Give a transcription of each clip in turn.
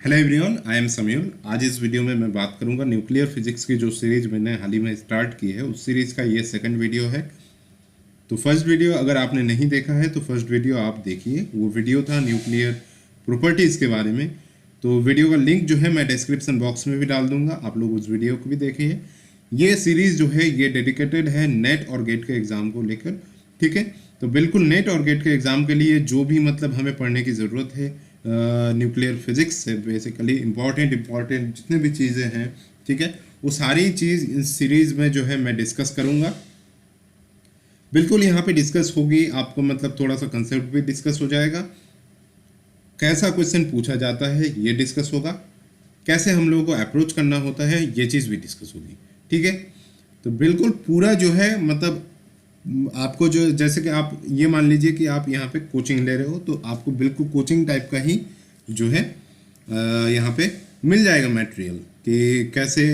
Hello everyone, I am Samiul. आज इस video में मैं बात करूंगा न्यूक्लियर फिजिक्स की जो सीरीज मैंने हाल ही में स्टार्ट की है, उस सीरीज़ का ये सेकंड वीडियो है। तो फर्स्ट वीडियो अगर आपने नहीं देखा है तो फर्स्ट वीडियो आप देखिए। वो वीडियो था न्यूक्लियर प्रॉपर्टीज़ के बारे में। तो वीडियो का लिंक जो है मैं डिस्क्रिप्शन बॉक्स में भी डाल दूंगा, आप लोग उस वीडियो को भी देखिए। ये सीरीज़ जो है ये डेडिकेटेड है नेट और गेट के एग्ज़ाम को लेकर, ठीक है। तो बिल्कुल नेट और गेट के एग्ज़ाम के लिए जो भी मतलब हमें पढ़ने की ज़रूरत है न्यूक्लियर फिजिक्स से बेसिकली इम्पॉर्टेंट जितने भी चीज़ें हैं, ठीक है, वो सारी चीज़ इस सीरीज़ में जो है मैं डिस्कस करूँगा। बिल्कुल यहाँ पे डिस्कस होगी, आपको मतलब थोड़ा सा कंसेप्ट भी डिस्कस हो जाएगा, कैसा क्वेश्चन पूछा जाता है ये डिस्कस होगा, कैसे हम लोगों को अप्रोच करना होता है ये चीज़ भी डिस्कस होगी, ठीक है। तो बिल्कुल पूरा जो है मतलब आपको जो जैसे कि आप ये मान लीजिए कि आप यहाँ पे कोचिंग ले रहे हो, तो आपको बिल्कुल कोचिंग टाइप का ही जो है यहाँ पे मिल जाएगा मटेरियल कि कैसे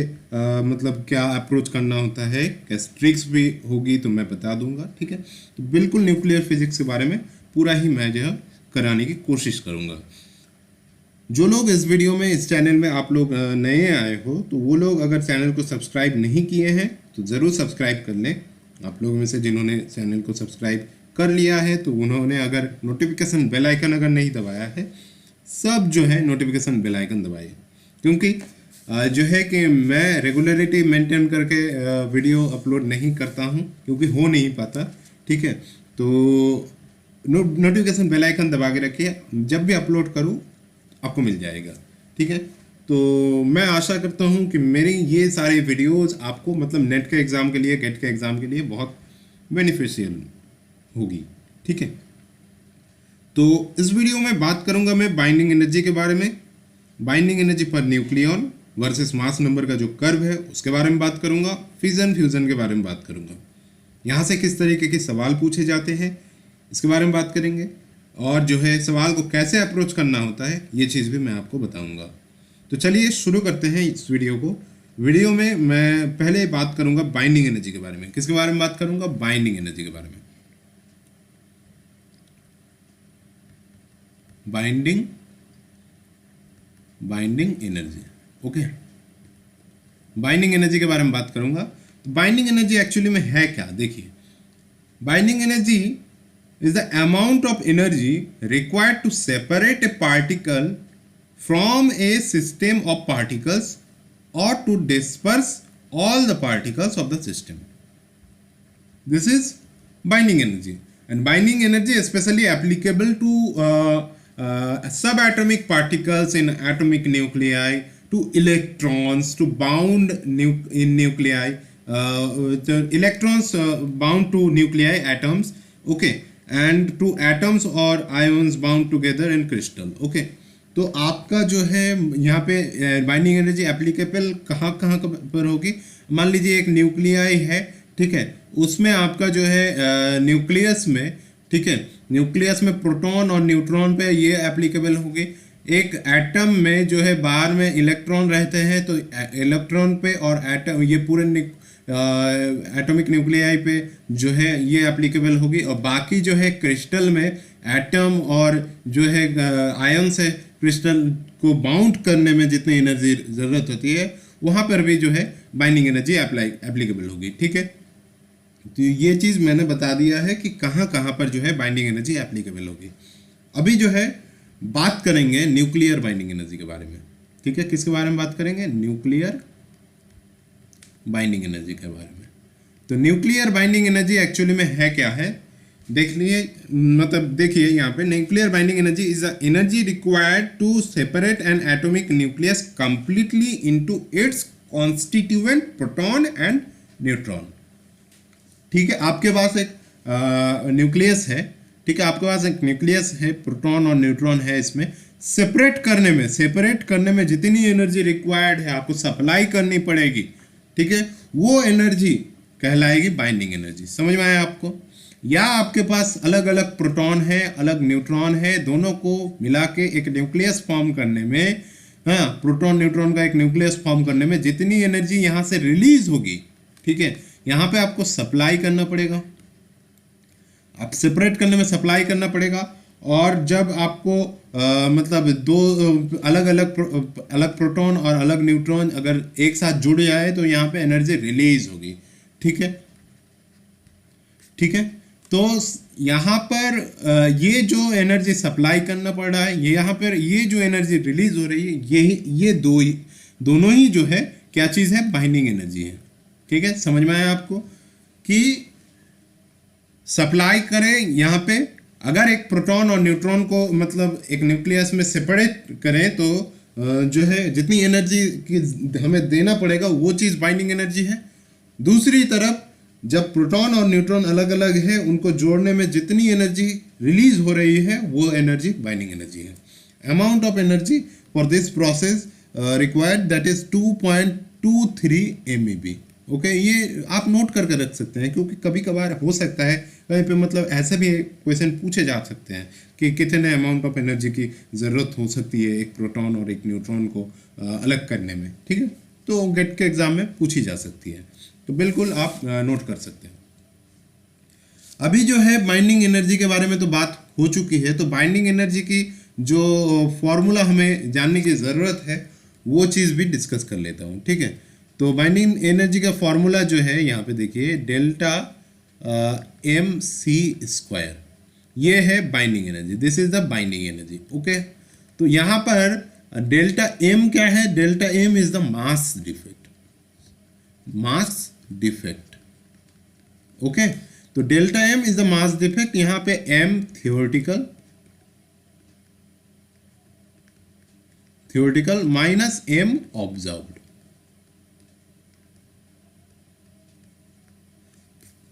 मतलब क्या अप्रोच करना होता है, कैसे ट्रिक्स भी होगी तो मैं बता दूंगा, ठीक है। तो बिल्कुल न्यूक्लियर फिजिक्स के बारे में पूरा ही मैं जो है कराने की कोशिश करूँगा। जो लोग इस वीडियो में इस चैनल में आप लोग नए आए हो तो वो लोग अगर चैनल को सब्सक्राइब नहीं किए हैं तो ज़रूर सब्सक्राइब कर लें। आप लोगों में से जिन्होंने चैनल को सब्सक्राइब कर लिया है तो उन्होंने अगर नोटिफिकेशन बेल आइकन अगर नहीं दबाया है, सब जो है नोटिफिकेशन बेल आइकन दबाइए, क्योंकि जो है कि मैं रेगुलरिटी मेंटेन करके वीडियो अपलोड नहीं करता हूं, क्योंकि हो नहीं पाता, ठीक है। तो नोटिफिकेशन बेल आइकन दबा के रखिए, जब भी अपलोड करूं आपको मिल जाएगा, ठीक है। तो मैं आशा करता हूं कि मेरी ये सारे वीडियोस आपको मतलब नेट के एग्ज़ाम के लिए, गेट के एग्ज़ाम के लिए बहुत बेनिफिशियल होगी, ठीक है। तो इस वीडियो में बात करूंगा मैं बाइंडिंग एनर्जी के बारे में, बाइंडिंग एनर्जी पर न्यूक्लियॉन वर्सेस मास नंबर का जो कर्व है उसके बारे में बात करूंगा, फिजन फ्यूजन के बारे में बात करूंगा, यहाँ से किस तरीके के सवाल पूछे जाते हैं इसके बारे में बात करेंगे, और जो है सवाल को कैसे अप्रोच करना होता है ये चीज़ भी मैं आपको बताऊंगा। तो चलिए शुरू करते हैं इस वीडियो को। वीडियो में मैं पहले बात करूंगा बाइंडिंग एनर्जी के बारे में। किसके बारे में बात करूंगा? बाइंडिंग एनर्जी के बारे में। Binding energy, okay. Binding energy के बारे में बात करूंगा। तो बाइंडिंग एनर्जी एक्चुअली में है क्या? देखिए, binding energy is the amount of energy required to separate a particle from a system of particles or to disperse all the particles of the system. This is binding energy, and binding energy is especially applicable to subatomic particles in atomic nuclei, to electrons, to bound in nuclei, the electrons bound to nuclei atoms, okay, and to atoms or ions bound together in crystal, okay। तो आपका जो है यहाँ पे binding energy applicable कहाँ पर होगी? मान लीजिए एक न्यूक्लियाई है, ठीक है, उसमें आपका जो है न्यूक्लियस में, ठीक है, न्यूक्लियस में प्रोटॉन और न्यूट्रॉन पे ये एप्लीकेबल होगी। एक एटम में जो है बाहर में इलेक्ट्रॉन रहते हैं तो इलेक्ट्रॉन पे और एटम ये पूरे एटॉमिक न्यूक्लियाई पे जो है ये एप्लीकेबल होगी, और बाकी जो है क्रिस्टल में एटम और जो है आयंस है क्रिस्टल को बाउंड करने में जितनी एनर्जी ज़रूरत होती है वहाँ पर भी जो है बाइंडिंग एनर्जी एप्लीकेबल होगी, ठीक है। तो ये चीज़ मैंने बता दिया है कि कहाँ पर जो है बाइंडिंग एनर्जी एप्लीकेबल होगी। अभी जो है बात करेंगे न्यूक्लियर बाइंडिंग एनर्जी के बारे में, ठीक है। किसके बारे में बात करेंगे? न्यूक्लियर बाइंडिंग एनर्जी के बारे में। तो न्यूक्लियर बाइंडिंग एनर्जी एक्चुअली में है क्या है? देख लिए, मतलब देखिए यहाँ पे nuclear binding energy is the energy required to separate an atomic nucleus completely into its constituent proton and neutron, ठीक है। आपके पास एक न्यूक्लियस है, ठीक है, आपके पास एक न्यूक्लियस है, प्रोटॉन और न्यूट्रॉन है, इसमें सेपरेट करने में जितनी एनर्जी रिक्वायर्ड है आपको सप्लाई करनी पड़ेगी, ठीक है, वो एनर्जी कहलाएगी बाइंडिंग एनर्जी। समझ में आया आपको? या आपके पास अलग अलग प्रोटॉन है, अलग न्यूट्रॉन है, दोनों को मिला के एक न्यूक्लियस फॉर्म करने में, हाँ, प्रोटॉन न्यूट्रॉन का एक न्यूक्लियस फॉर्म करने में जितनी एनर्जी यहाँ से रिलीज होगी, ठीक है, यहाँ पे आपको सप्लाई करना पड़ेगा, आप सेपरेट करने में सप्लाई करना पड़ेगा, और जब आपको मतलब दो अलग अलग प्रोटॉन और अलग न्यूट्रॉन अगर एक साथ जुड़ जाए तो यहाँ पे एनर्जी रिलीज होगी। ठीक है, ठीक है। तो यहाँ पर ये जो एनर्जी सप्लाई करना पड़ रहा है, ये यहाँ पर ये जो एनर्जी रिलीज हो रही है, ये दोनों ही जो है क्या चीज़ है, बाइंडिंग एनर्जी है। ठीक है, समझ में आया आपको कि सप्लाई करें यहाँ पे अगर एक प्रोटॉन और न्यूट्रॉन को मतलब एक न्यूक्लियस में सेपरेट करें तो जो है जितनी एनर्जी की हमें देना पड़ेगा वो चीज़ बाइंडिंग एनर्जी है। दूसरी तरफ जब प्रोटॉन और न्यूट्रॉन अलग अलग है उनको जोड़ने में जितनी एनर्जी रिलीज हो रही है वो एनर्जी बाइंडिंग एनर्जी है। Amount of energy for this process required that is 2.23 MeV। Okay, ये आप नोट करके रख सकते हैं क्योंकि कभी कभार हो सकता है कहीं पे मतलब ऐसे भी क्वेश्चन पूछे जा सकते हैं कि कितने अमाउंट ऑफ एनर्जी की ज़रूरत हो सकती है एक प्रोटॉन और एक न्यूट्रॉन को अलग करने में। ठीक है, तो गेट के एग्जाम में पूछी जा सकती है, तो बिल्कुल आप नोट कर सकते हैं। अभी जो है बाइंडिंग एनर्जी के बारे में तो बात हो चुकी है, तो बाइंडिंग एनर्जी की जो फॉर्मूला हमें जानने की ज़रूरत है वो चीज़ भी डिस्कस कर लेता हूँ। ठीक है, तो बाइंडिंग एनर्जी का फॉर्मूला जो है यहाँ पे देखिए डेल्टा mc², ये है binding energy, this is the binding energy. Okay, तो यहाँ पर डेल्टा m क्या है, delta m is the mass defect, mass defect. Okay, तो delta m is the mass defect, यहाँ पे m theoretical minus m observed.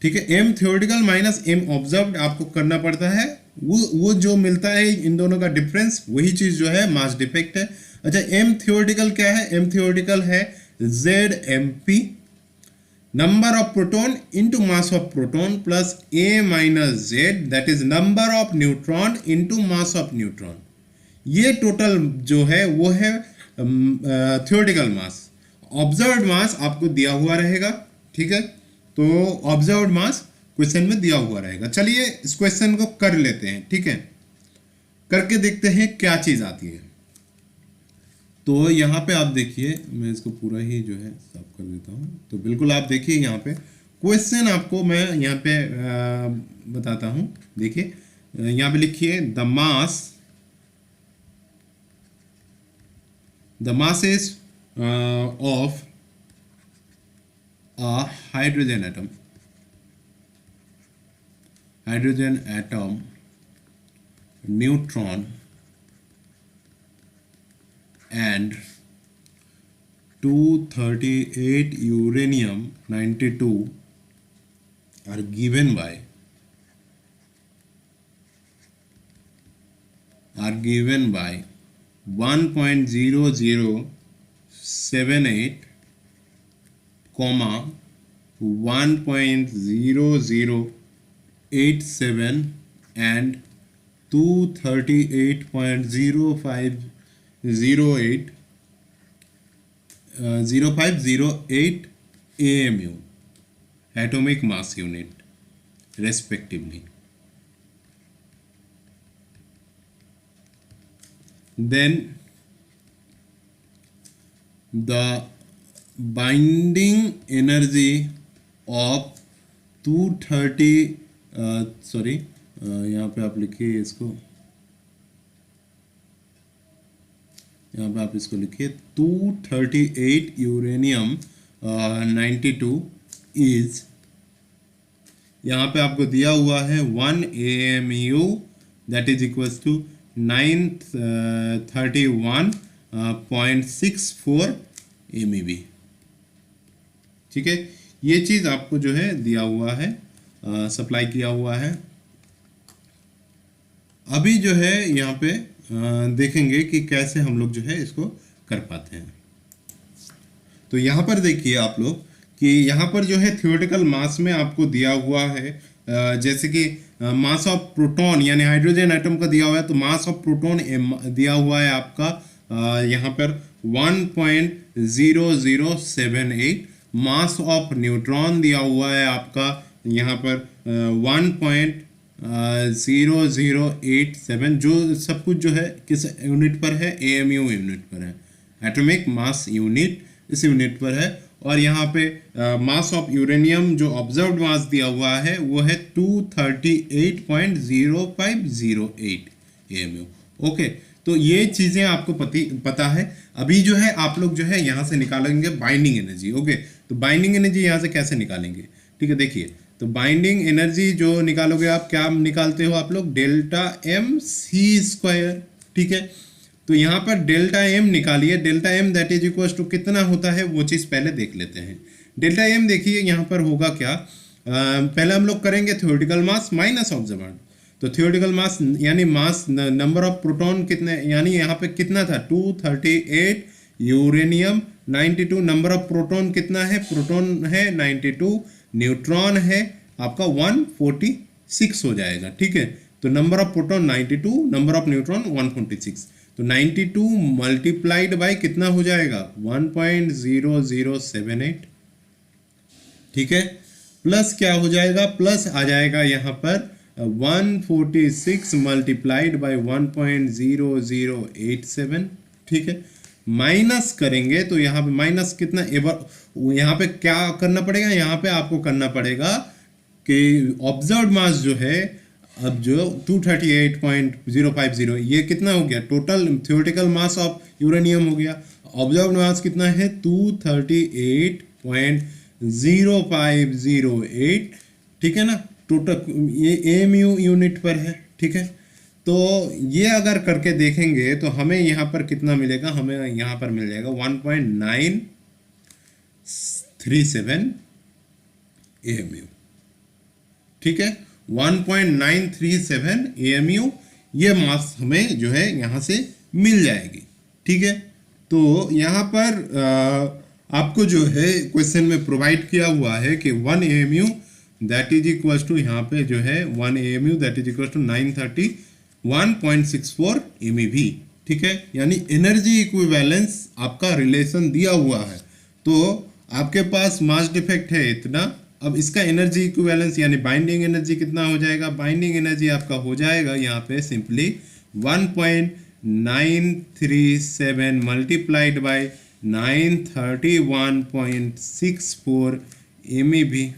ठीक है, m theoretical minus m observed आपको करना पड़ता है, वो जो मिलता है इन दोनों का डिफरेंस वही चीज जो है मास डिफेक्ट है। अच्छा, m थियोरेटिकल क्या है, m थियोरेटिकल है ZMP, number of proton into mass of proton plus a minus z, that is number of neutron into mass of neutron. ये टोटल जो है वो है थियोरेटिकल मास। ऑब्जर्व्ड मास आपको दिया हुआ रहेगा। ठीक है, तो ऑब्जर्व्ड मास क्वेश्चन में दिया हुआ रहेगा। चलिए इस क्वेश्चन को कर लेते हैं। ठीक है, करके देखते हैं क्या चीज आती है। तो यहाँ पे आप देखिए, मैं इसको पूरा ही जो है साफ कर देता हूँ। तो बिल्कुल आप देखिए यहाँ पे क्वेश्चन आपको मैं यहाँ पे बताता हूँ। देखिए यहाँ पे लिखिए the mass is of a hydrogen atom, neutron and 238 uranium 92 are given by 1.0078 comma 1.0087 and 238.0508 0508 AMU atomic mass unit respectively. Then the binding energy of 230 sorry यहाँ पे आप लिखिए इसको, यहाँ पे आप इसको लिखिए 238 यूरेनियम 92 इज, यहाँ पे आपको दिया हुआ है 1 AMU that is equals to 931.64 MEV। ठीक है, ये चीज आपको जो है दिया हुआ है, सप्लाई किया हुआ है। अभी जो है यहाँ पे देखेंगे कि कैसे हम लोग जो है इसको कर पाते हैं। तो यहाँ पर देखिए आप लोग कि यहाँ पर जो है थियोरेटिकल मास में आपको दिया हुआ है जैसे कि मास ऑफ प्रोटॉन यानी हाइड्रोजन एटम का दिया हुआ है, तो मास ऑफ प्रोटॉन दिया हुआ है आपका यहाँ पर 1.0078, मास ऑफ न्यूट्रॉन दिया हुआ है आपका यहाँ पर 0087, जो सब कुछ जो है किस यूनिट पर है, AMU यूनिट पर है, एटॉमिक मास यूनिट, इस यूनिट पर है। और यहाँ पे मास ऑफ यूरेनियम जो ऑब्जर्व्ड मास दिया हुआ है वो है 238.0508 AMU। ओके, तो ये चीज़ें आपको पता है। अभी जो है आप लोग जो है यहाँ से निकालेंगे बाइंडिंग एनर्जी। ओके, तो बाइंडिंग एनर्जी यहाँ से कैसे निकालेंगे, ठीक है, देखिए। तो बाइंडिंग एनर्जी जो निकालोगे आप, क्या निकालते हो आप लोग, डेल्टा एम सी स्क्वायर, ठीक है। तो यहाँ पर डेल्टा एम निकालिए, delta M that is equal to कितना होता है वो चीज़ पहले देख लेते हैं। डेल्टा एम देखिए यहाँ पर होगा क्या, पहले हम लोग करेंगे थ्योरेटिकल मास माइनस ऑब्जर्व्ड। तो थ्योरेटिकल मास यानी मास नंबर ऑफ प्रोटॉन कितने, यानी यहाँ पे कितना था 238, यूरेनियम 92, नंबर ऑफ प्रोटॉन कितना है, प्रोटॉन है 92, न्यूट्रॉन है आपका 146 हो जाएगा, ठीक है। तो number of proton 92, number of neutron 146, तो 92 मल्टीप्लाइड बाय कितना हो जाएगा 1.0078, ठीक है। प्लस क्या हो जाएगा, प्लस आ जाएगा यहाँ पर 146 मल्टीप्लाइड बाय 1.0087, ठीक है। माइनस करेंगे तो यहाँ पे माइनस कितना, यहाँ पे क्या करना पड़ेगा, यहाँ पे आपको करना पड़ेगा कि ऑब्जर्व्ड मास जो है अब जो 238.050, ये कितना हो गया, total theoretical mass of uranium हो गया। ऑब्जर्व्ड मास कितना है 238.0508, ठीक है ना, टोटल ये AMU यूनिट पर है, ठीक है। तो ये अगर करके देखेंगे तो हमें यहाँ पर कितना मिलेगा, हमें यहाँ पर मिल जाएगा 1.937 AMU, ठीक है, 1.937 AMU ये मास हमें जो है यहाँ से मिल जाएगी, ठीक है। तो यहाँ पर आपको जो है क्वेश्चन में प्रोवाइड किया हुआ है कि 1 AMU that is equal to, यहाँ पे जो है 1 AMU that is equal to 931.64 MeV, ठीक है। यानी एनर्जी इक्विवेलेंस आपका रिलेशन दिया हुआ है, तो आपके पास मास डिफेक्ट है इतना, अब इसका एनर्जी इक्विवेलेंस यानी बाइंडिंग एनर्जी कितना हो जाएगा, बाइंडिंग एनर्जी आपका हो जाएगा यहाँ पे सिंपली 1.937 मल्टीप्लाइड बाय 931.64 MeV,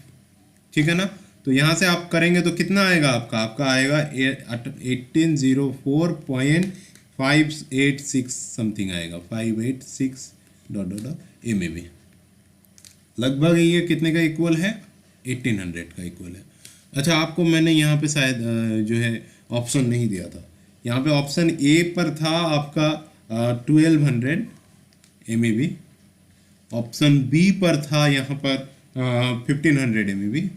ठीक है ना। तो यहाँ से आप करेंगे तो कितना आएगा आपका आएगा 1804.586 समथिंग आएगा, 586 MeV। लगभग ये कितने का इक्वल है, 1800 का इक्वल है। अच्छा, आपको मैंने यहाँ पे शायद जो है ऑप्शन नहीं दिया था, यहाँ पे ऑप्शन ए पर था आपका 1200 MeV, ऑप्शन बी पर था यहाँ पर 1500 MeV,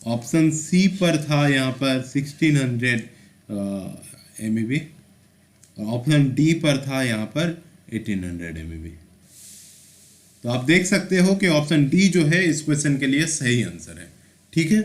ऑप्शन सी पर था यहाँ पर 1600 MeV, ऑप्शन डी पर था यहाँ पर 1800 MeV। तो आप देख सकते हो कि ऑप्शन डी जो है इस क्वेश्चन के लिए सही आंसर है, ठीक है।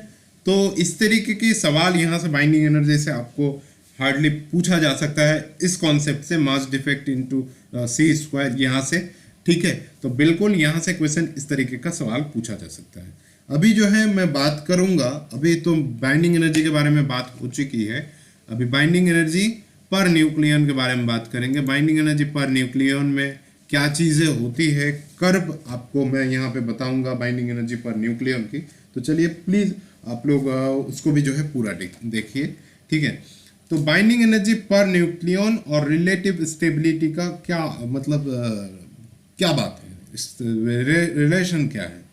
तो इस तरीके के सवाल यहाँ से बाइंडिंग एनर्जी से आपको हार्डली पूछा जा सकता है, इस कॉन्सेप्ट से मास डिफेक्ट इनटू सी स्क्वायर यहाँ से, ठीक है। तो बिल्कुल यहाँ से क्वेश्चन इस तरीके का सवाल पूछा जा सकता है। अभी जो है मैं बात करूँगा, अभी तो बाइंडिंग एनर्जी के बारे में बात हो चुकी है, अभी बाइंडिंग एनर्जी पर न्यूक्लियन के बारे में बात करेंगे। बाइंडिंग एनर्जी पर न्यूक्लियन में क्या चीज़ें होती है, कर्व आपको मैं यहाँ पे बताऊंगा बाइंडिंग एनर्जी पर न्यूक्लियन की। तो चलिए प्लीज़ आप लोग उसको भी जो है पूरा देखिए, ठीक है। तो बाइंडिंग एनर्जी पर न्यूक्लियन और रिलेटिव स्टेबिलिटी का क्या मतलब, क्या बात है, रिलेशन क्या है।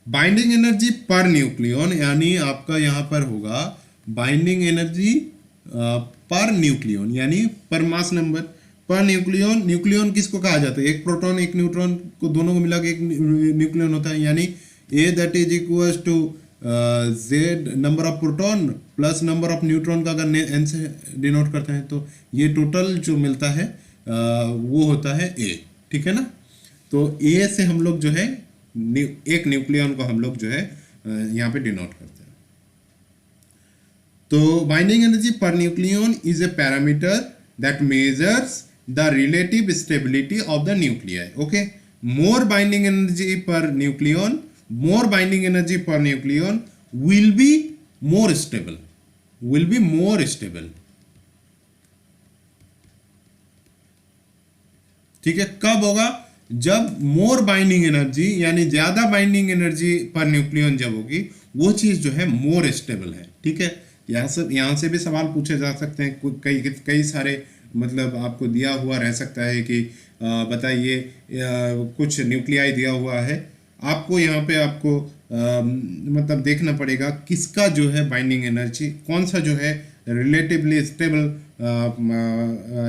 बाइंडिंग एनर्जी पर न्यूक्लियन यानी आपका यहाँ पर होगा बाइंडिंग एनर्जी पर न्यूक्लियन यानी पर mass number per nucleon. Nucleon किसको कहा जाता है, एक प्रोटॉन एक न्यूट्रॉन को दोनों को मिला के एक न्यूक्लियन होता है, यानी A that is equal to Z number of proton plus number of neutron का अगर एन से डिनोट करते हैं तो ये टोटल जो मिलता है वो होता है ए, ठीक है ना। तो ए से हम लोग जो है एक न्यूक्लियन को हम लोग जो है यहाँ पे डिनोट करते हैं। तो binding energy per nucleon is a parameter that measures the relative stability of the nuclei. Okay, more binding energy per nucleon will be more stable, will be more stable। ठीक है, कब होगा? जब मोर बाइंडिंग एनर्जी यानी ज्यादा binding energy per nucleon जब होगी, वो चीज जो है मोर स्टेबल है। ठीक है, यहाँ से भी सवाल पूछे जा सकते हैं, कई कई सारे मतलब आपको दिया हुआ रह सकता है कि बताइए कुछ न्यूक्लियाई दिया हुआ है, आपको यहाँ पे आपको मतलब देखना पड़ेगा किसका जो है बाइंडिंग एनर्जी, कौन सा जो है रिलेटिवली स्टेबल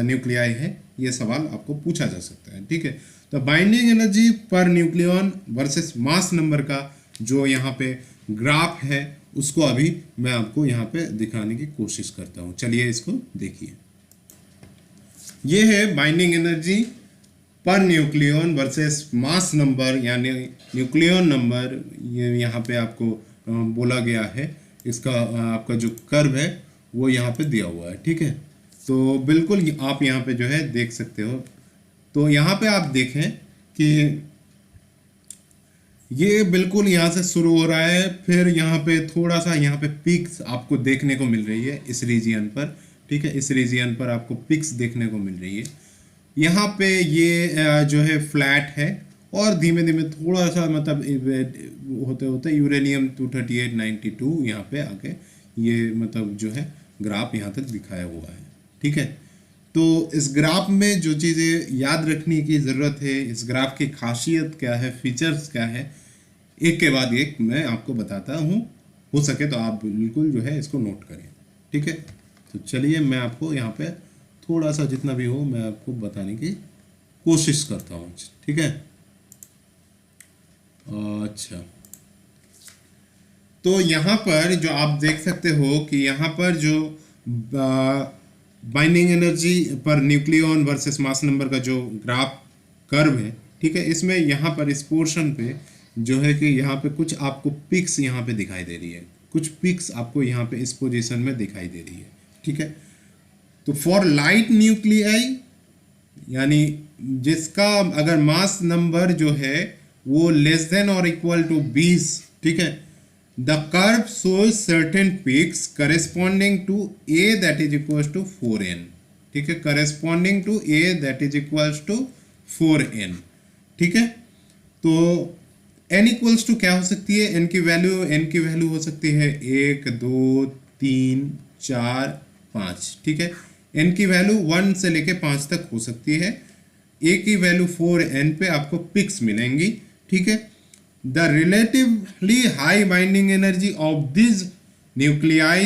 न्यूक्लियाई है, ये सवाल आपको पूछा जा सकता है। ठीक है, तो binding energy per nucleon versus mass number का जो यहाँ पे ग्राफ है, उसको अभी मैं आपको यहाँ पे दिखाने की कोशिश करता हूँ। चलिए इसको देखिए, ये है binding energy per nucleon versus mass number यानी न्यूक्लियन नंबर, ये यहाँ पे आपको बोला गया है। इसका आपका जो कर्व है वो यहाँ पे दिया हुआ है। ठीक है, तो बिल्कुल आप यहाँ पे जो है देख सकते हो। तो यहाँ पे आप देखें कि ये बिल्कुल यहाँ से शुरू हो रहा है, फिर यहाँ पे थोड़ा सा यहाँ पे पिक्स आपको देखने को मिल रही है इस रीजियन पर। ठीक है, इस रीजियन पर आपको पिक्स देखने को मिल रही है। यहाँ पे ये जो है फ्लैट है और धीमे धीमे थोड़ा सा मतलब होते होते यूरेनियम 23892 यहाँ पे आके ये मतलब जो है ग्राफ यहाँ तक दिखाया हुआ है। ठीक है, तो इस ग्राफ में जो चीज़ें याद रखने की ज़रूरत है, इस ग्राफ की खासियत क्या है, फीचर्स क्या है, एक के बाद एक मैं आपको बताता हूँ। हो सके तो आप बिल्कुल जो है इसको नोट करें। ठीक है, तो चलिए मैं आपको यहाँ पे थोड़ा सा जितना भी हो मैं आपको बताने की कोशिश करता हूँ। ठीक है, अच्छा, तो यहाँ पर जो आप देख सकते हो कि यहाँ पर जो binding energy per nucleon versus mass number का जो ग्राफ कर्व है, ठीक है, इसमें यहाँ पर इस पोर्शन पे जो है कि यहाँ पे कुछ आपको पिक्स यहाँ पे दिखाई दे रही है, कुछ पिक्स आपको यहाँ पे इस पोजीशन में दिखाई दे रही है। ठीक है, तो फॉर लाइट न्यूक्लियाई यानी जिसका अगर मास नंबर जो है वो लेस देन और इक्वल टू 20, ठीक है, the curve shows certain peaks corresponding to a that is equals to 4n। ठीक है, corresponding to a that is equals to 4n। ठीक है, तो n इक्वल्स टू क्या हो सकती है? n की वैल्यू हो सकती है 1 2 3 4 5। ठीक है, n की वैल्यू 1 से लेके 5 तक हो सकती है। a की वैल्यू 4n पे आपको पिक्स मिलेंगी। ठीक है, the relatively high binding energy of these nuclei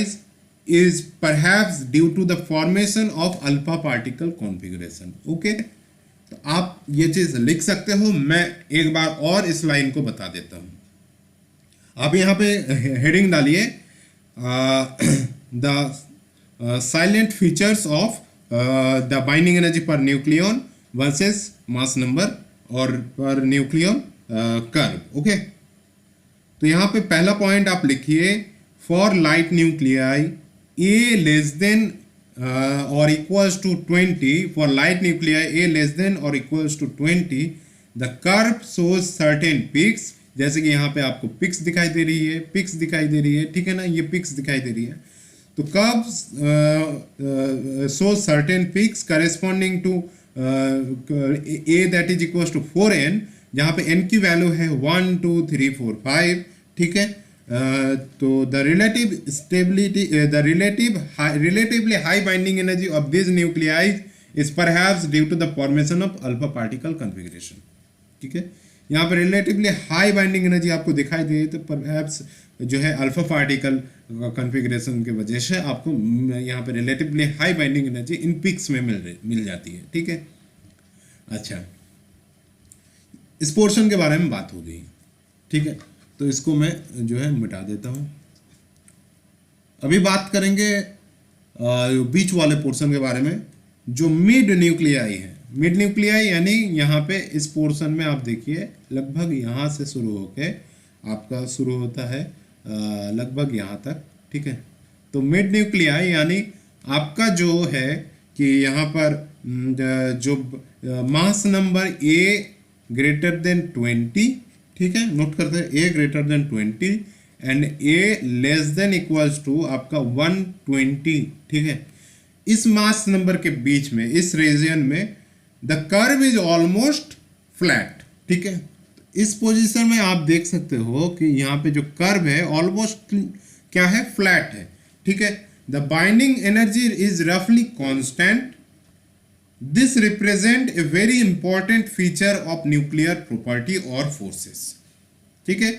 is perhaps due to the formation of alpha particle configuration। Okay, तो आप ये चीज लिख सकते हो। मैं एक बार और इस लाइन को बता देता हूं। आप यहां पे हेडिंग डालिए the salient features of the binding energy per nucleon versus mass number और पर न्यूक्लियन कर्व। ओके, तो यहाँ पे पहला पॉइंट आप लिखिए, for light nuclei A less than और equals to 20, for light nuclei A less than और equals to 20 the curve shows certain peaks. जैसे कि यहाँ पे आपको पिक्स दिखाई दे रही है, पिक्स दिखाई दे रही है, ठीक है ना, ये पिक्स दिखाई दे रही है। तो curve shows certain peaks corresponding to A that is equals to 4n, जहाँ पे n की वैल्यू है 1 2 3 4 5। ठीक है, तो the relatively high binding energy of this nuclei is perhaps due to the formation of alpha particle configuration. ठीक है, यहाँ पे रिलेटिवली हाई बाइंडिंग एनर्जी आपको दिखाई दे तो परहैप्स जो है अल्फा पार्टिकल कॉन्फ़िगरेशन की वजह से आपको यहाँ पे relatively high binding energy in peaks में मिल जाती है। ठीक है, अच्छा, इस पोर्शन के बारे में बात हो गई। ठीक है, तो इसको मैं जो है मिटा देता हूं। अभी बात करेंगे बीच वाले पोर्शन के बारे में, जो मिड न्यूक्लियाई है। मिड न्यूक्लियाई यानी यहाँ पे इस पोर्शन में आप देखिए लगभग यहाँ से शुरू होके आपका शुरू होता है लगभग यहाँ तक। ठीक है, तो मिड न्यूक्लियाई यानी आपका जो है कि यहाँ पर जो mass number A greater than 20, ठीक है, नोट करते हैं, A greater than 20 and A less than equals to आपका 120, ठीक है। इस मास नंबर के बीच में, इस रीजन में the curve is almost flat, ठीक है। इस पोजीशन में आप देख सकते हो कि यहाँ पे जो कर्व है ऑलमोस्ट क्या है, फ्लैट है, ठीक है। द बाइंडिंग एनर्जी इज रफली constant. This represent a very important feature of nuclear property और फोर्सेस, ठीक है।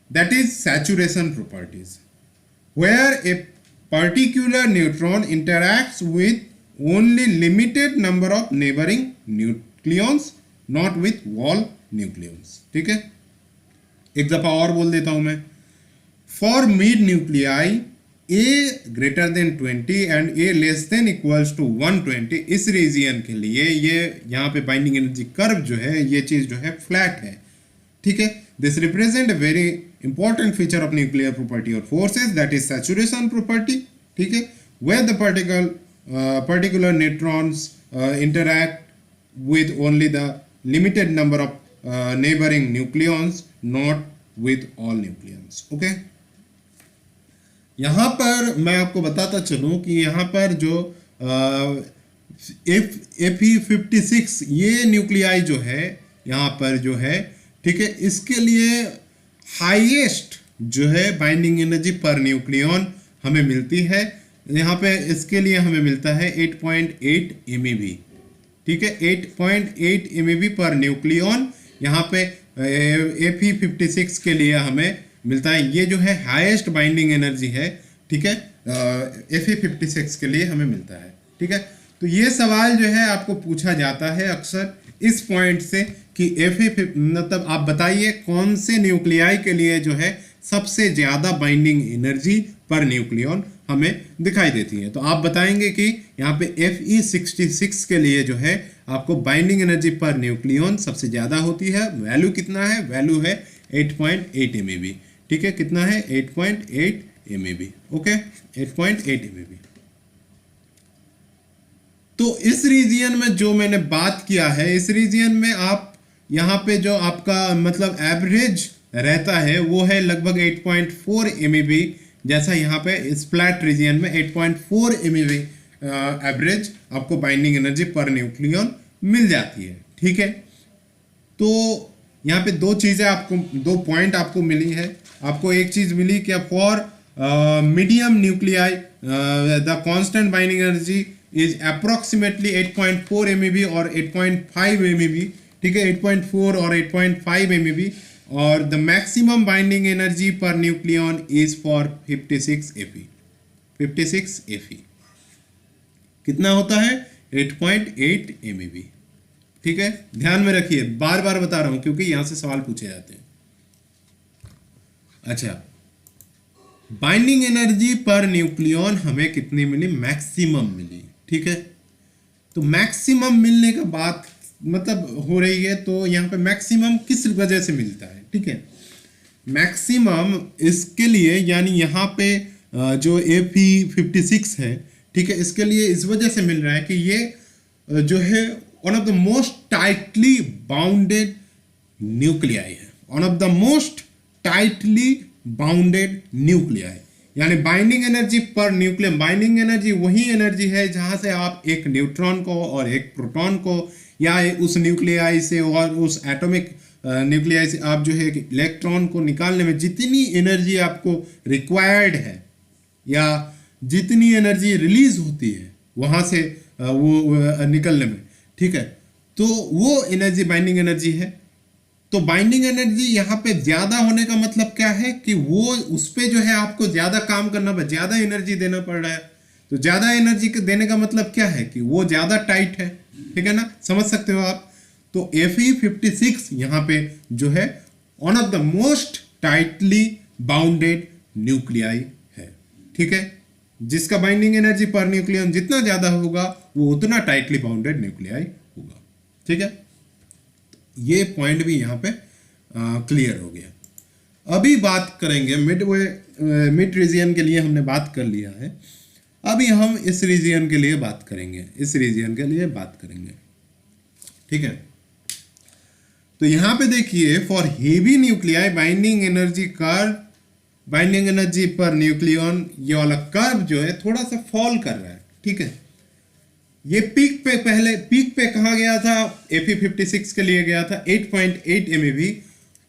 That is saturation properties, where a particular neutron interacts with only limited number of neighboring nucleons, not with wall nucleons, ठीक है। एक दफा और बोल देता हूं मैं, for mid nuclei A greater than 20 and A less than equals to 120, इस रीजियन के लिए ये यहाँ पे बाइंडिंग एनर्जी कर्व जो है, ये चीज जो है फ्लैट है, ठीक है। This represent a very important feature of nuclear property और forces, that is saturation property, ठीक है। Where the particular neutrons interact with only the limited number of neighbouring nucleons, not with all nucleons, okay. यहां पर मैं आपको बताता चलूं कि यहां पर जो Fe56 ये न्यूक्लियाई जो है यहाँ पर जो है, ठीक है, इसके लिए हाईएस्ट जो है बाइंडिंग एनर्जी पर न्यूक्लियॉन हमें मिलती है। यहाँ पे इसके लिए हमें मिलता है 8.8 MeV, ठीक है, 8.8 MeV पर न्यूक्लियॉन यहाँ पे Fe56 के लिए हमें मिलता है। ये जो है हाईएस्ट बाइंडिंग एनर्जी है, ठीक है, Fe56 के लिए हमें मिलता है, ठीक है। तो ये सवाल जो है आपको पूछा जाता है अक्सर इस पॉइंट से कि मतलब आप बताइए कौन से न्यूक्लियाई के लिए जो है सबसे ज्यादा बाइंडिंग एनर्जी पर न्यूक्लियॉन हमें दिखाई देती है। तो आप बताएंगे कि यहाँ पे Fe66 के लिए जो है आपको बाइंडिंग एनर्जी पर न्यूक्लियॉन सबसे ज्यादा होती है। वैल्यू कितना है? वैल्यू है 8.8 MeV, ठीक है। कितना है? 8.8 MeV, ओके, 8.8 MeV। तो इस रीजियन में जो मैंने बात किया है, इस रीजियन में आप यहाँ पे जो आपका मतलब एवरेज रहता है वो है लगभग 8.4 MeV, जैसा यहाँ पे इस फ्लैट रीजियन में 8.4 MeV एवरेज आपको बाइंडिंग एनर्जी पर न्यूक्लियॉन मिल जाती है, ठीक है। तो यहाँ पे दो चीज़ें आपको, दो पॉइंट आपको मिली है। आपको एक चीज़ मिली कि for medium nuclei the constant binding energy is approximately 8.4 MeV और 8.5 MeV, ठीक है, 8.4 और 8.5 MeV। और द मैक्सिमम बाइंडिंग एनर्जी पर nucleon is for 56 Fe। 56 Fe कितना होता है? 8.8 MeV, ठीक है। ध्यान में रखिए, बार बार बता रहा हूं क्योंकि यहां से सवाल पूछे जाते हैं। अच्छा, बाइंडिंग एनर्जी पर न्यूक्लियॉन हमें कितनी मिली? मैक्सिमम मिली, ठीक है। तो मैक्सिमम मिलने का बात मतलब हो रही है, तो यहाँ पे मैक्सिमम किस वजह से मिलता है, ठीक है। मैक्सिमम इसके लिए यानी यहाँ पे जो Fe56 है, ठीक है, इसके लिए इस वजह से मिल रहा है कि ये जो है one of the most tightly bounded nuclei है, one of the most tightly bounded nuclei. यानी binding energy per nucleus, binding energy वही एनर्जी है जहां से आप एक न्यूट्रॉन को और एक प्रोटॉन को या उस न्यूक्लियाई से और उस एटॉमिक न्यूक्लियाई से आप जो है इलेक्ट्रॉन को निकालने में जितनी एनर्जी आपको रिक्वायर्ड है या जितनी एनर्जी रिलीज होती है वहां से वो निकलने में, ठीक है, तो वो एनर्जी बाइंडिंग एनर्जी है। तो बाइंडिंग एनर्जी यहाँ पे ज्यादा होने का मतलब क्या है कि वो उस पे जो है आपको ज्यादा काम करना, ज्यादा एनर्जी देना पड़ रहा है। तो ज्यादा एनर्जी देने का मतलब क्या है कि वो ज्यादा टाइट है, ठीक है ना, समझ सकते हो आप। तो Fe56 यहाँ पे जो है one of the most tightly bounded nuclei है, ठीक है, जिसका बाइंडिंग एनर्जी पर न्यूक्लियन जितना ज्यादा होगा वो उतना टाइटली बाउंडेड न्यूक्लियाई होगा, ठीक है। ये पॉइंट भी यहाँ पे क्लियर हो गया। अभी बात करेंगे मिड रीजियन के लिए हमने बात कर लिया है, अभी हम इस रीजियन के लिए बात करेंगे, इस रीजियन के लिए बात करेंगे, ठीक है। तो यहाँ पे देखिए, for heavy nuclei binding energy curve binding energy per nucleon, ये वाला कर्व जो है थोड़ा सा फॉल कर रहा है, ठीक है। ये पीक पे, पहले पीक पे कहा गया था, Fe56 के लिए गया था 8.8 MeV।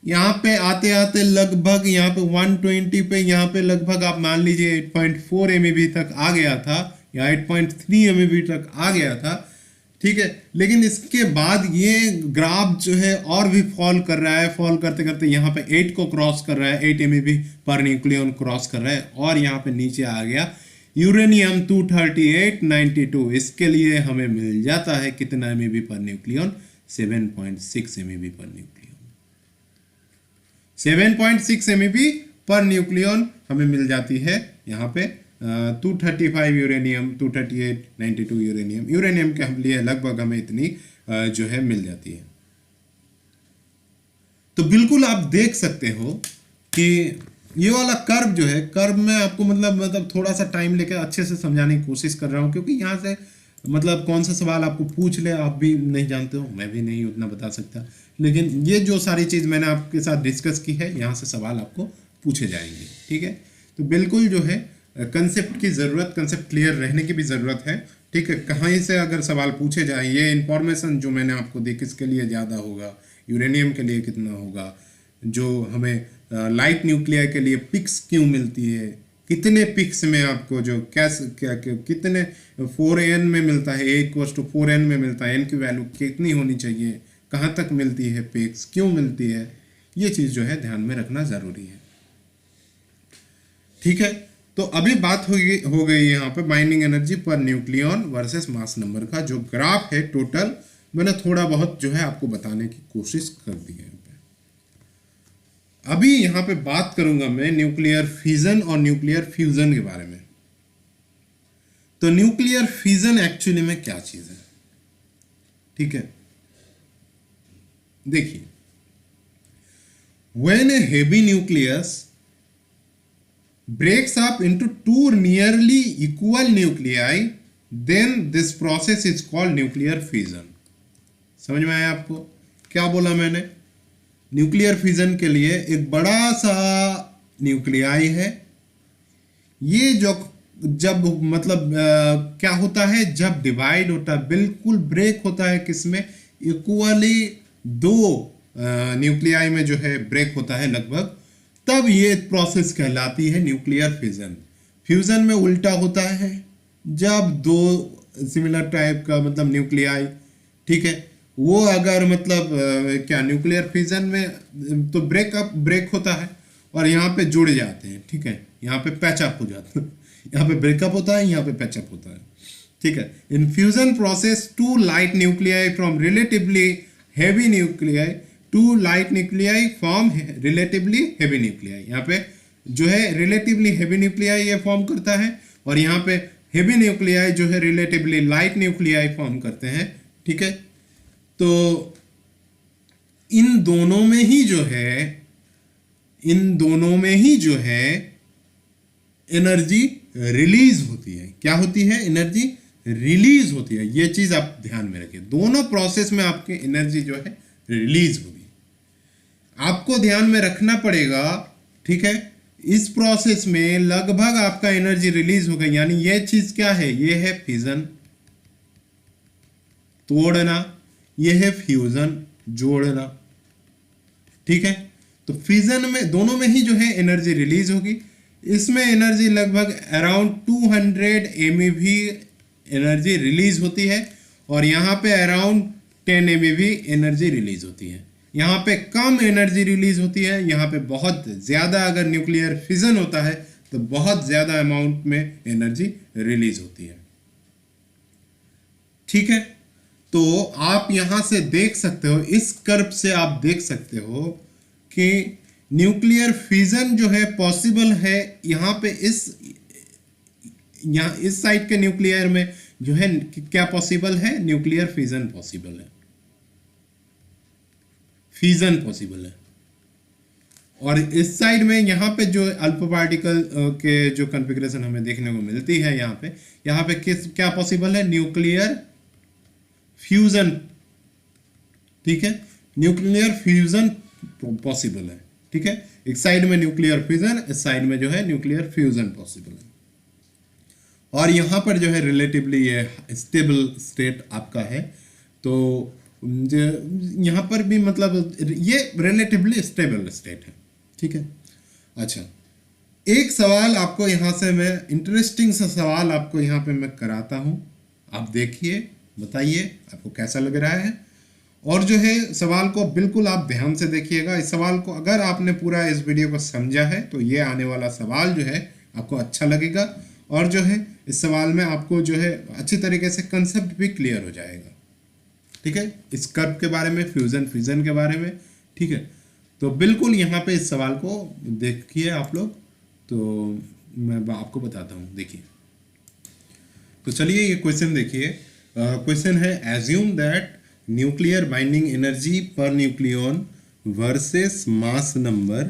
यहाँ पे आते आते लगभग यहाँ पे 120 पे, यहाँ पे लगभग आप मान लीजिए 8.4 MeV तक आ गया था, या 8.3 MeV तक आ गया था, ठीक है। लेकिन इसके बाद ये ग्राफ जो है और भी फॉल कर रहा है, फॉल करते करते यहाँ पे 8 को क्रॉस कर रहा है, 8 MeV पर न्यूक्लियन क्रॉस कर रहा है, और यहाँ पे नीचे आ गया यूरेनियम 23892। इसके लिए हमें मिल जाता है कितना MeV per nucleon, 7.6 MeV per nucleon. 7.6 MeV per nucleon हमें मिल जाती है यहाँ पे 235 यूरेनियम, 23892 यूरेनियम के लिए लगभग हमें इतनी जो है मिल जाती है। तो बिल्कुल आप देख सकते हो कि ये वाला कर्व जो है, कर्व में आपको मतलब थोड़ा सा टाइम लेकर अच्छे से समझाने की कोशिश कर रहा हूँ, क्योंकि यहाँ से मतलब कौन सा सवाल आपको पूछ ले आप भी नहीं जानते हो, मैं भी नहीं उतना बता सकता, लेकिन ये जो सारी चीज़ मैंने आपके साथ डिस्कस की है, यहाँ से सवाल आपको पूछे जाएंगे, ठीक है। तो बिल्कुल जो है कंसेप्ट की ज़रूरत, कंसेप्ट क्लियर रहने की भी ज़रूरत है, ठीक है। कहीं से अगर सवाल पूछे जाए, ये इन्फॉर्मेशन जो मैंने आपको दी किसके लिए ज़्यादा होगा, यूरेनियम के लिए कितना होगा, जो हमें लाइट न्यूक्लियाई के लिए पिक्स क्यों मिलती है, कितने पिक्स में आपको जो कितने 4n में मिलता है, A=4n में मिलता है, n की वैल्यू कितनी होनी चाहिए, कहाँ तक मिलती है पिक्स, क्यों मिलती है, ये चीज़ जो है ध्यान में रखना ज़रूरी है, ठीक है। तो अभी बात हो गई यहाँ पे binding energy per nucleon versus mass number का जो ग्राफ है टोटल, मैंने थोड़ा बहुत जो है आपको बताने की कोशिश कर दी है। अभी यहाँ पे बात करूंगा मैं न्यूक्लियर फिजन और न्यूक्लियर फ्यूजन के बारे में। तो न्यूक्लियर फिजन एक्चुअली में क्या चीज है, ठीक है। देखिए, when A heavy nucleus breaks up into two nearly equal nuclei, then this process is called nuclear fission। समझ में आया आपको क्या बोला मैंने? न्यूक्लियर फिजन के लिए एक बड़ा सा न्यूक्लियाई है, ये जो जब मतलब क्या होता है, जब डिवाइड होता है, बिल्कुल ब्रेक होता है, किसमें, इक्वली दो न्यूक्लियाई में जो है ब्रेक होता है लगभग, तब ये प्रोसेस कहलाती है न्यूक्लियर फिजन। फ्यूजन में उल्टा होता है, जब दो सिमिलर टाइप का मतलब न्यूक्लियाई, ठीक है, वो अगर मतलब क्या न्यूक्लियर फिजन में तो ब्रेक होता है और यहाँ पे जुड़ जाते हैं, ठीक है, यहाँ पे पैचअप हो जाता है, यहाँ पे ब्रेकअप होता है, यहाँ पे पैचअप होता है, ठीक है। In fusion process two light nuclei from relatively heavy nuclei two light nuclei form relatively heavy nuclei. यहाँ पे जो है रिलेटिवली हेवी न्यूक्लियाई ये फॉर्म करता है, और यहाँ पे हेवी न्यूक्लियाई जो है रिलेटिवली लाइट न्यूक्लियाई फॉर्म करते हैं, ठीक है। तो इन दोनों में ही जो है एनर्जी रिलीज होती है। क्या होती है? एनर्जी रिलीज होती है। ये चीज आप ध्यान में रखिए, दोनों प्रोसेस में आपकी एनर्जी जो है रिलीज होगी, आपको ध्यान में रखना पड़ेगा, ठीक है। इस प्रोसेस में लगभग आपका एनर्जी रिलीज होगा, यानी ये चीज क्या है, ये है फिजन, तोड़ना, ये है फ्यूजन, जोड़ना, ठीक है। तो फिजन में दोनों में ही जो है एनर्जी रिलीज होगी, इसमें एनर्जी लगभग अराउंड 200 MeV एनर्जी रिलीज होती है, और यहाँ पे अराउंड 10 MeV एनर्जी रिलीज होती है। यहाँ पे कम एनर्जी रिलीज होती है, यहाँ पे बहुत ज़्यादा, अगर न्यूक्लियर फिजन होता है तो बहुत ज़्यादा अमाउंट में एनर्जी रिलीज होती है, ठीक है। तो आप यहाँ से देख सकते हो, इस कर्व से आप देख सकते हो कि न्यूक्लियर फिजन जो है पॉसिबल है। यहाँ पे यहाँ इस साइड के न्यूक्लियर में जो है क्या पॉसिबल है, न्यूक्लियर फिजन पॉसिबल है, फिजन पॉसिबल है। और इस साइड में यहाँ पे जो अल्फा पार्टिकल के जो कॉन्फ़िगरेशन हमें देखने को मिलती है, यहाँ पे क्या पॉसिबल है, न्यूक्लियर फ्यूजन, ठीक है, न्यूक्लियर फ्यूजन पॉसिबल है, ठीक है, एक साइड में न्यूक्लियर फिजन, इस साइड में जो है न्यूक्लियर फ्यूजन पॉसिबल है। और यहाँ पर जो है रिलेटिवली ये स्टेबल स्टेट आपका है, तो यहाँ पर भी मतलब ये रिलेटिवली स्टेबल स्टेट है, ठीक है। अच्छा, एक सवाल आपको यहाँ से मैं इंटरेस्टिंग सा सवाल आपको यहाँ पे मैं कराता हूँ, आप देखिए, बताइए आपको कैसा लग रहा है। और जो है सवाल को बिल्कुल आप ध्यान से देखिएगा। इस सवाल को अगर आपने पूरा इस वीडियो को समझा है तो ये आने वाला सवाल जो है आपको अच्छा लगेगा, और जो है इस सवाल में आपको जो है अच्छी तरीके से कंसेप्ट भी क्लियर हो जाएगा, ठीक है, इस कर्व के बारे में, फ्यूजन फिजन के बारे में, ठीक है। तो बिल्कुल यहाँ पे इस सवाल को देखिए आप लोग, तो मैं आपको बताता हूँ, देखिए। तो चलिए ये क्वेश्चन देखिए। क्वेश्चन है assume that nuclear binding energy per nucleon versus mass number,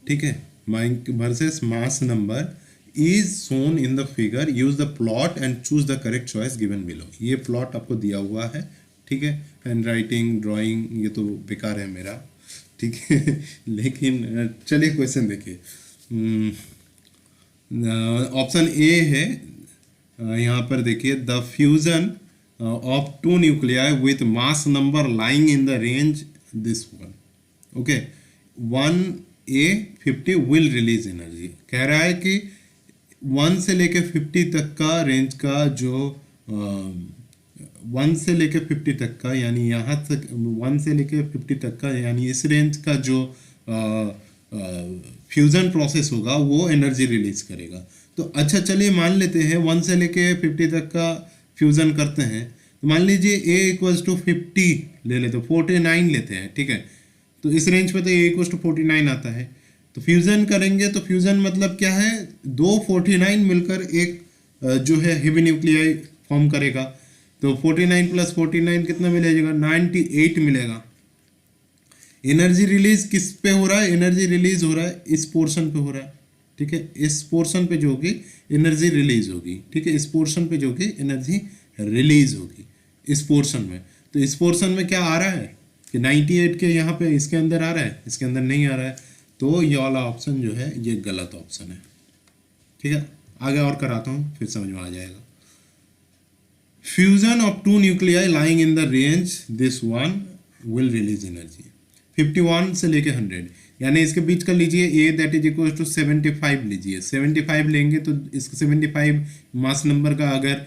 ठीक है, versus mass number is shown in the figure, use the plot and choose the correct choice given below. ये प्लॉट आपको दिया हुआ है, ठीक है, हैंड राइटिंग ड्राइंग ये तो बेकार है मेरा, ठीक है लेकिन चलिए क्वेश्चन देखिए। ऑप्शन ए है, यहाँ पर देखिए, the fusion of two nuclei with mass number lying in the range this one, okay, 1A50 will release energy. कह रहा है कि 1 से लेके 50 तक का रेंज का जो 1 से लेके 50 तक का, यानी यहाँ तक 1 से लेके 50 तक का, यानी इस रेंज का जो फ्यूज़न प्रोसेस होगा वो एनर्जी रिलीज करेगा। तो अच्छा चलिए मान लेते हैं 1 से लेके 50 तक का फ्यूज़न करते हैं, तो मान लीजिए A = 50 ले लेते, 49 लेते हैं, ठीक है। तो इस रेंज पे तो A = 49 आता है। तो फ्यूज़न करेंगे तो फ्यूज़न मतलब क्या है, दो 49 मिलकर एक जो है हेवी न्यूक्लियाई फॉर्म करेगा। तो 49 + 49 कितना मिलेगा, 98 मिलेगा। एनर्जी रिलीज किस पे हो रहा है, एनर्जी रिलीज हो रहा है इस पोर्शन पे हो रहा है, ठीक है, इस पोर्शन पे जो होगी एनर्जी रिलीज होगी, ठीक है, इस पोर्शन पे जो होगी एनर्जी रिलीज होगी इस पोर्शन में। तो इस पोर्शन में क्या आ रहा है कि 98 के यहाँ पे इसके अंदर आ रहा है, इसके अंदर नहीं आ रहा है, तो ये वाला ऑप्शन जो है ये गलत ऑप्शन है, ठीक है। आगे और कराता हूँ फिर समझ में आ जाएगा। Fusion of two nuclei lying in the range this one will release energy 51 से लेके 100, यानी इसके बीच का लीजिए A that is equal to 75 लीजिए, 75 लेंगे तो इसको 75 मास नंबर का अगर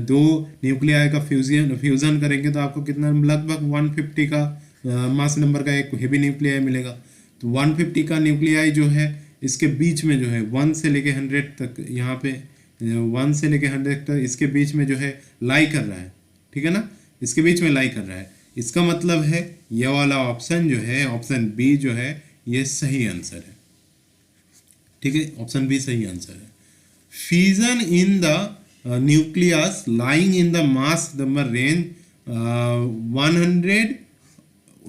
दो न्यूक्लियाई का फ्यूजन करेंगे तो आपको कितना लगभग 150 का मास नंबर का एक हेवी न्यूक्लियाई मिलेगा। तो 150 का न्यूक्लियाई जो है इसके बीच में जो है 1 से लेके 100 तक, यहाँ पे 1 से लेके 100 तक इसके बीच में जो है लाई कर रहा है, ठीक है ना, इसके बीच में लाई कर रहा है। इसका मतलब है ये वाला ऑप्शन जो है, ऑप्शन बी जो है ये सही आंसर है, ठीक है, ऑप्शन बी सही आंसर है। Fusion in the nucleus lying in the mass number range 100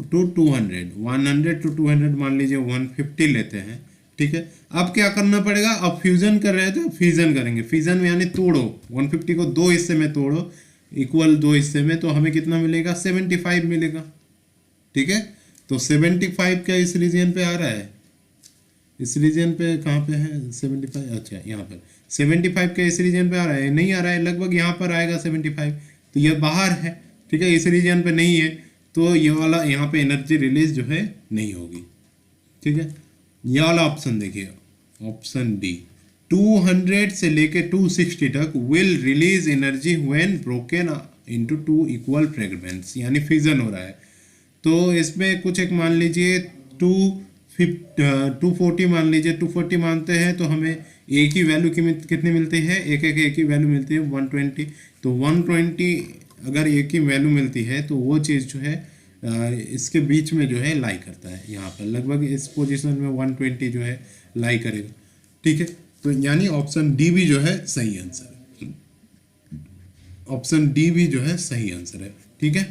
to 200, 100 to 200 मान लीजिए 150 लेते हैं, ठीक है। अब क्या करना पड़ेगा, अब फ्यूजन कर रहे थे, फ्यूजन करेंगे, फ्यूजन में यानी तोड़ो, 150 को दो हिस्से में तोड़ो, इक्वल दो हिस्से में, तो हमें कितना मिलेगा, 75 मिलेगा, ठीक है। तो 75 क्या इस रीजन पे आ रहा है, इस रीजन पे कहाँ पे है 75, अच्छा यहाँ पर 75 क्या इस रीजन पे आ रहा है, नहीं आ रहा है, लगभग यहाँ पर आएगा 75, तो ये बाहर है, ठीक है, इस रीजन पे नहीं है, तो ये वाला यहाँ पे एनर्जी रिलीज जो है नहीं होगी, ठीक है। ये वाला ऑप्शन देखिए, ऑप्शन डी 200 से लेके 260 तक will release energy when broken into two equal fragments, यानी फ्यूजन हो रहा है। तो इसमें कुछ एक मान लीजिए 240 मान लीजिए, 240 मानते हैं तो हमें एक ही वैल्यू कितनी मिलती है, एक ही वैल्यू मिलती है 120। तो 120 अगर एक ही वैल्यू मिलती है तो वो चीज़ जो है इसके बीच में जो है लाई करता है, यहाँ पर लगभग इस पोजीशन में 120 जो है लाई करेगा, ठीक है। तो यानी ऑप्शन डी भी जो है सही आंसर है, ऑप्शन डी भी जो है सही आंसर है, ठीक है।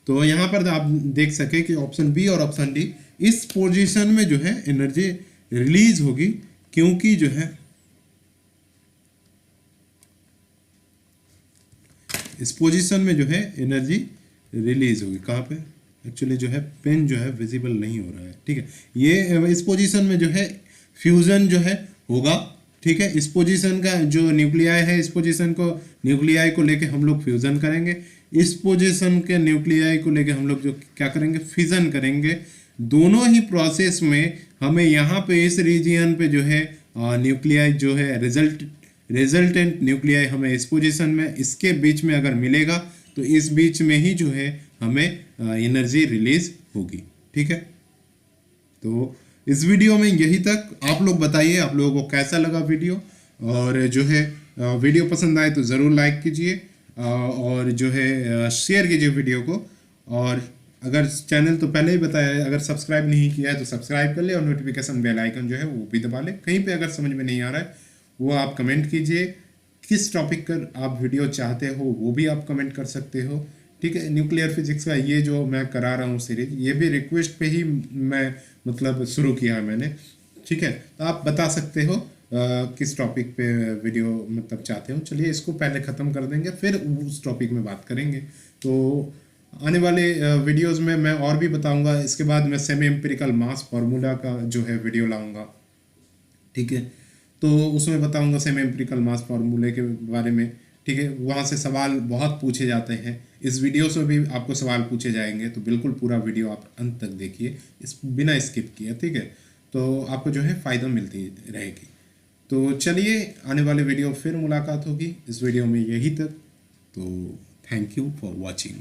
तो यहाँ पर आप देख सके कि ऑप्शन बी और ऑप्शन डी इस पोजीशन में जो है एनर्जी रिलीज होगी, क्योंकि जो है इस पोजीशन में जो है एनर्जी रिलीज होगी, कहाँ पे, एक्चुअली जो है पेन जो है विजिबल नहीं हो रहा है, ठीक है। ये इस पोजीशन में जो है फ्यूजन जो है होगा, ठीक है। इस पोजीशन का जो न्यूक्लियाई है, इस पोजीशन को न्यूक्लियाई को लेके हम लोग फ्यूजन करेंगे, इस पोजीशन के न्यूक्लियाई को लेके हम लोग जो क्या करेंगे, फिजन करेंगे। दोनों ही प्रोसेस में हमें यहाँ पे इस रीजियन पे जो है न्यूक्लियाई जो है रिजल्टेंट न्यूक्लियाई हमें इस पोजीशन में, इसके बीच में अगर मिलेगा तो इस बीच में ही जो है हमें एनर्जी रिलीज होगी, ठीक है। तो इस वीडियो में यही तक। आप लोग बताइए आप लोगों को कैसा लगा वीडियो, और जो है वीडियो पसंद आए तो ज़रूर लाइक कीजिए, और जो है शेयर कीजिए वीडियो को। और अगर चैनल तो पहले ही बताया है, अगर सब्सक्राइब नहीं किया है तो सब्सक्राइब कर ले, और नोटिफिकेशन बेल आइकन जो है वो भी दबा ले। कहीं पे अगर समझ में नहीं आ रहा है वो आप कमेंट कीजिए, किस टॉपिक पर आप वीडियो चाहते हो वो भी आप कमेंट कर सकते हो, ठीक है। न्यूक्लियर फिजिक्स का ये जो मैं करा रहा हूँ सीरीज, ये भी रिक्वेस्ट पे ही मैं मतलब शुरू किया है मैंने, ठीक है। तो आप बता सकते हो किस टॉपिक पे वीडियो मतलब चाहते हो। चलिए इसको पहले ख़त्म कर देंगे, फिर उस टॉपिक में बात करेंगे। तो आने वाले वीडियोस में मैं और भी बताऊंगा। इसके बाद मैं सेमी एम्पिरिकल मास फार्मूला का जो है वीडियो लाऊंगा, ठीक है। तो उसमें बताऊंगा सेमी एम्पिरिकल मास फार्मूले के बारे में, ठीक है। वहाँ से सवाल बहुत पूछे जाते हैं, इस वीडियो से भी आपको सवाल पूछे जाएंगे, तो बिल्कुल पूरा वीडियो आप अंत तक देखिए, इस बिना स्किप किए, ठीक है। तो आपको जो है फ़ायदा मिलती रहेगी। तो चलिए आने वाले वीडियो फिर मुलाकात होगी। इस वीडियो में यही तक। तो थैंक यू फॉर वॉचिंग।